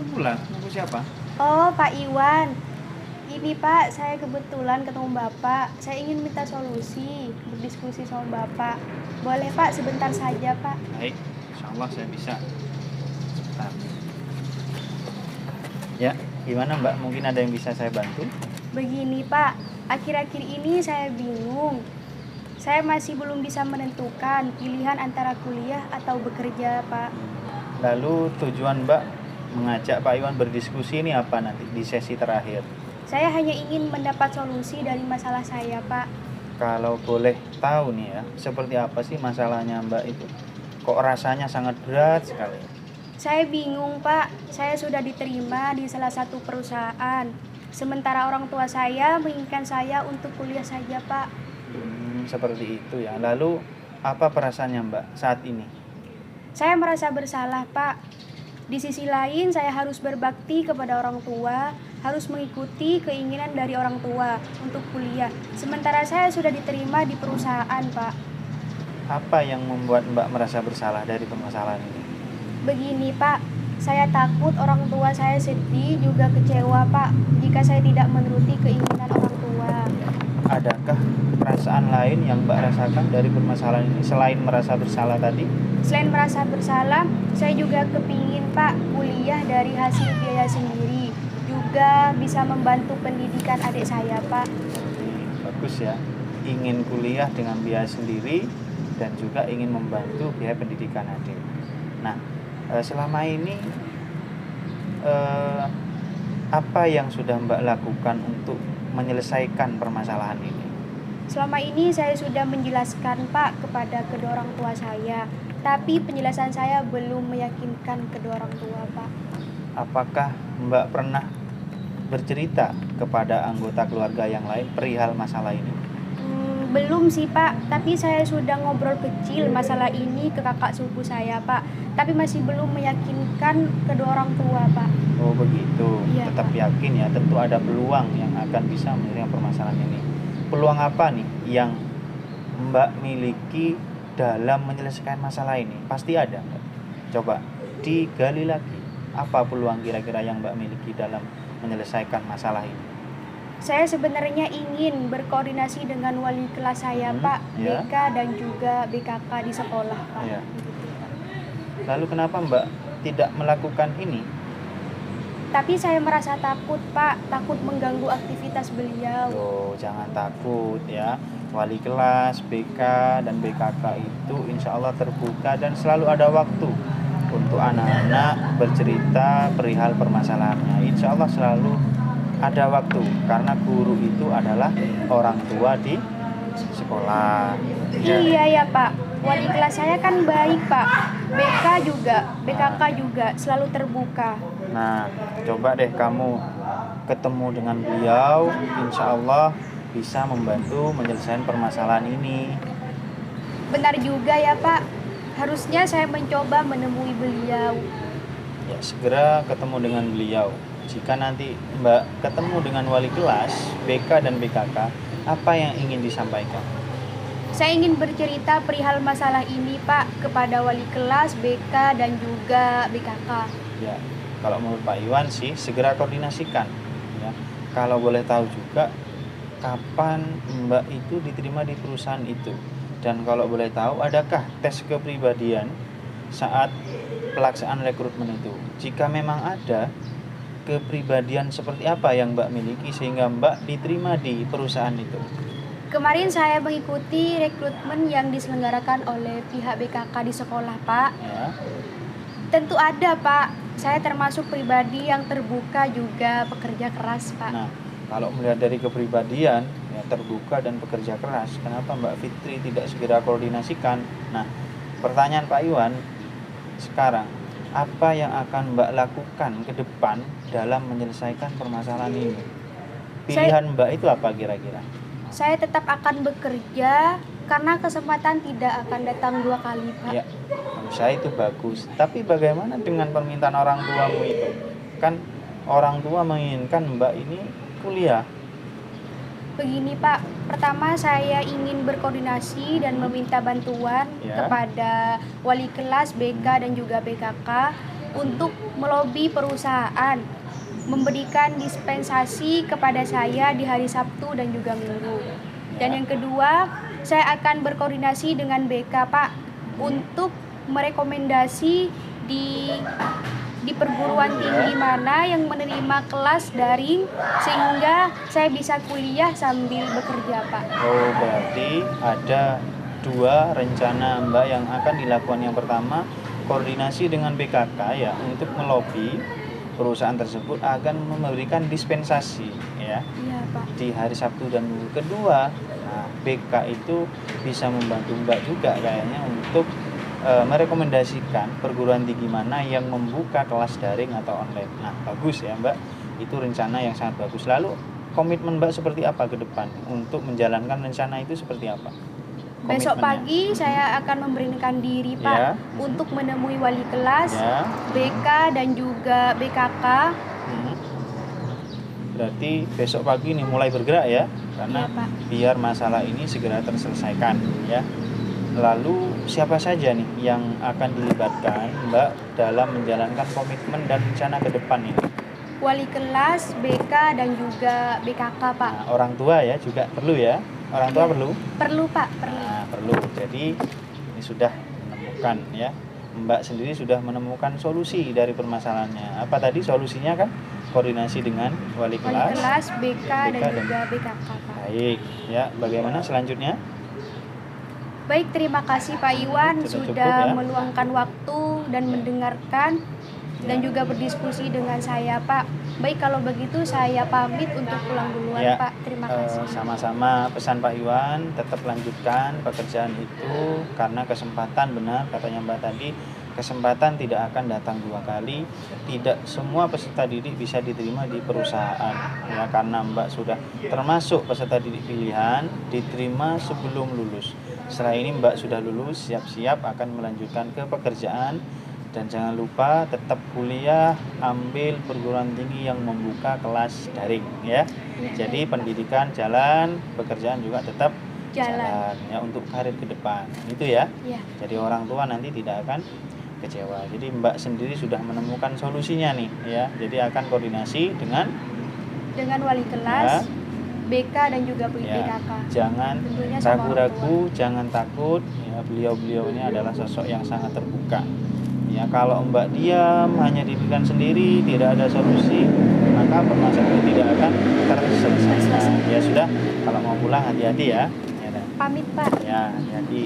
pula? Nunggu siapa? Oh, Pak Iwan. Ini Pak, saya kebetulan ketemu Bapak. Saya ingin minta solusi, berdiskusi sama Bapak. Boleh Pak, sebentar saja Pak. Baik, insya Allah saya bisa. Sebentar. Ya, gimana Mbak? Mungkin ada yang bisa saya bantu? Begini Pak, akhir-akhir ini saya bingung. Saya masih belum bisa menentukan pilihan antara kuliah atau bekerja Pak. Lalu tujuan Mbak mengajak Pak Iwan berdiskusi ini apa nanti di sesi terakhir? Saya hanya ingin mendapat solusi dari masalah saya Pak. Kalau boleh tahu nih ya, seperti apa sih masalahnya Mbak itu? Kok rasanya sangat berat sekali? Saya bingung Pak, saya sudah diterima di salah satu perusahaan. Sementara orang tua saya menginginkan saya untuk kuliah saja Pak. Seperti itu ya. Lalu apa perasaannya Mbak saat ini? Saya merasa bersalah Pak. Di sisi lain saya harus berbakti kepada orang tua, harus mengikuti keinginan dari orang tua untuk kuliah. Sementara saya sudah diterima di perusahaan Pak. Apa yang membuat Mbak merasa bersalah dari permasalahan ini? Begini Pak, saya takut orang tua saya sedih juga kecewa Pak jika saya tidak menuruti keinginan orang tua. Adakah perasaan lain yang Mbak rasakan dari permasalahan ini selain merasa bersalah tadi? Selain merasa bersalah, saya juga kepingin Pak kuliah dari hasil biaya sendiri. Juga bisa membantu pendidikan adik saya Pak. Bagus ya, ingin kuliah dengan biaya sendiri dan juga ingin membantu biaya pendidikan adik. Nah, selama ini apa yang sudah Mbak lakukan untuk menyelesaikan permasalahan ini? Selama ini saya sudah menjelaskan Pak kepada kedua orang tua saya, tapi penjelasan saya belum meyakinkan kedua orang tua Pak. Apakah Mbak pernah bercerita kepada anggota keluarga yang lain perihal masalah ini? Belum sih Pak, tapi saya sudah ngobrol kecil masalah ini ke kakak sepupu saya Pak, tapi masih belum meyakinkan kedua orang tua Pak. Oh begitu, Iya, tetap Pak. yakin ya, tentu ada peluang yang akan bisa menyelesaikan permasalahan ini. Peluang apa nih yang Mbak miliki dalam menyelesaikan masalah ini? Pasti ada Mbak. Coba digali lagi, apa peluang kira-kira yang Mbak miliki dalam menyelesaikan masalah ini? Saya sebenarnya ingin berkoordinasi dengan wali kelas saya Pak, ya. BK dan juga BKK di sekolah Pak. Ya. Lalu kenapa Mbak tidak melakukan ini? Tapi saya merasa takut Pak, takut mengganggu aktivitas beliau. Oh, jangan takut ya. Wali kelas, BK dan BKK itu insya Allah terbuka dan selalu ada waktu untuk anak-anak bercerita perihal permasalahannya. Insya Allah selalu ada waktu karena guru itu adalah orang tua di sekolah. Iya ya Pak, wali kelas saya kan baik Pak, BK juga, BKK juga selalu terbuka. Nah, coba deh kamu ketemu dengan beliau, insya Allah bisa membantu menyelesaikan permasalahan ini. Benar juga ya Pak, harusnya saya mencoba menemui beliau. Ya, segera ketemu dengan beliau. Jika nanti Mbak ketemu dengan wali kelas, BK dan BKK, apa yang ingin disampaikan? Saya ingin bercerita perihal masalah ini Pak kepada wali kelas, BK dan juga BKK. Ya, kalau menurut Pak Iwan sih segera koordinasikan. Ya, kalau boleh tahu juga kapan Mbak itu diterima di perusahaan itu? Dan kalau boleh tahu, adakah tes kepribadian saat pelaksanaan rekrutmen itu? Jika memang ada, kepribadian seperti apa yang Mbak miliki sehingga Mbak diterima di perusahaan itu? Kemarin saya mengikuti rekrutmen yang diselenggarakan oleh pihak BKK di sekolah Pak. Ya. Tentu ada Pak, saya termasuk pribadi yang terbuka juga pekerja keras Pak. Nah, kalau melihat dari kepribadian ya, terbuka dan pekerja keras, kenapa Mbak Fitri tidak segera koordinasikan? Nah, pertanyaan Pak Iwan sekarang, apa yang akan Mbak lakukan ke depan dalam menyelesaikan permasalahan ini? Pilihan Mbak itu apa kira-kira? Saya tetap akan bekerja karena kesempatan tidak akan datang dua kali Pak. Ya, menurut saya itu bagus. Tapi bagaimana dengan permintaan orang tuamu itu? Kan orang tua menginginkan Mbak ini kuliah. Begini Pak, pertama saya ingin berkoordinasi dan meminta bantuan kepada wali kelas, BK dan juga BKK. untuk melobi perusahaan memberikan dispensasi kepada saya di hari Sabtu dan juga Minggu. Dan yang kedua, saya akan berkoordinasi dengan BK, Pak, untuk merekomendasi di perguruan tinggi mana yang menerima kelas daring sehingga saya bisa kuliah sambil bekerja, Pak. Oh, berarti ada dua rencana Mbak yang akan dilakukan. Yang pertama, koordinasi dengan BKK ya untuk melobi perusahaan tersebut akan memberikan dispensasi ya Iya, Pak. di hari Sabtu dan Minggu. Kedua, nah, BK itu bisa membantu Mbak juga kayaknya untuk merekomendasikan perguruan tinggi mana yang membuka kelas daring atau online. Nah, bagus ya Mbak, itu rencana yang sangat bagus. Lalu komitmen Mbak seperti apa ke depan untuk menjalankan rencana itu seperti apa? Besok Komitmennya? pagi saya akan memberikan diri, Pak, Ya. untuk menemui wali kelas, Ya. BK dan juga BKK. Hmm. Berarti besok pagi nih mulai bergerak ya, karena Iya, Pak. biar masalah ini segera terselesaikan ya. Lalu siapa saja nih yang akan dilibatkan Mbak dalam menjalankan komitmen dan rencana ke depan ini? Wali kelas, BK dan juga BKK, Pak. Nah, orang tua ya juga perlu ya. Orang tua Iya. perlu. Perlu, Pak, perlu. Nah, perlu. Jadi ini sudah menemukan ya. Mbak sendiri sudah menemukan solusi dari permasalahannya. Apa tadi solusinya kan? Koordinasi dengan wali Wali kelas. kelas, BK dan dan- juga BKK, Pak. Baik, ya. Bagaimana selanjutnya? Baik, terima kasih Pak Iwan Sudah cukup, sudah ya. meluangkan waktu dan mendengarkan dan juga berdiskusi dengan saya, Pak. Baik, kalau begitu saya pamit untuk pulang duluan, Ya, Pak. Terima kasih. sama-sama pesan Pak Iwan, tetap lanjutkan pekerjaan itu karena kesempatan benar katanya Mbak tadi, kesempatan tidak akan datang dua kali. Tidak semua peserta didik bisa diterima di perusahaan ya, karena Mbak sudah termasuk peserta didik pilihan, diterima sebelum lulus. Setelah ini Mbak sudah lulus, siap-siap akan melanjutkan ke pekerjaan. Dan jangan lupa tetap kuliah, ambil perguruan tinggi yang membuka kelas daring ya. Jadi pendidikan jalan, pekerjaan juga tetap jalan ya untuk karir ke depan. Itu ya. Ya, Jadi orang tua nanti tidak akan kecewa. Jadi Mbak sendiri sudah menemukan solusinya nih ya. Jadi akan koordinasi dengan dengan wali kelas, BK dan juga ya, BKK. jangan Tentunya sama orang ragu-ragu, jangan takut ya. Beliau-beliau ini adalah sosok yang sangat terbuka. Ya, kalau Mbak diam hanya dipikirkan sendiri, tidak ada solusi, maka permasalahan tidak akan terselesaikan. Ya sudah, kalau mau pulang hati-hati ya. Ya, dah. Pamit, Pak. Ya, hati-hati.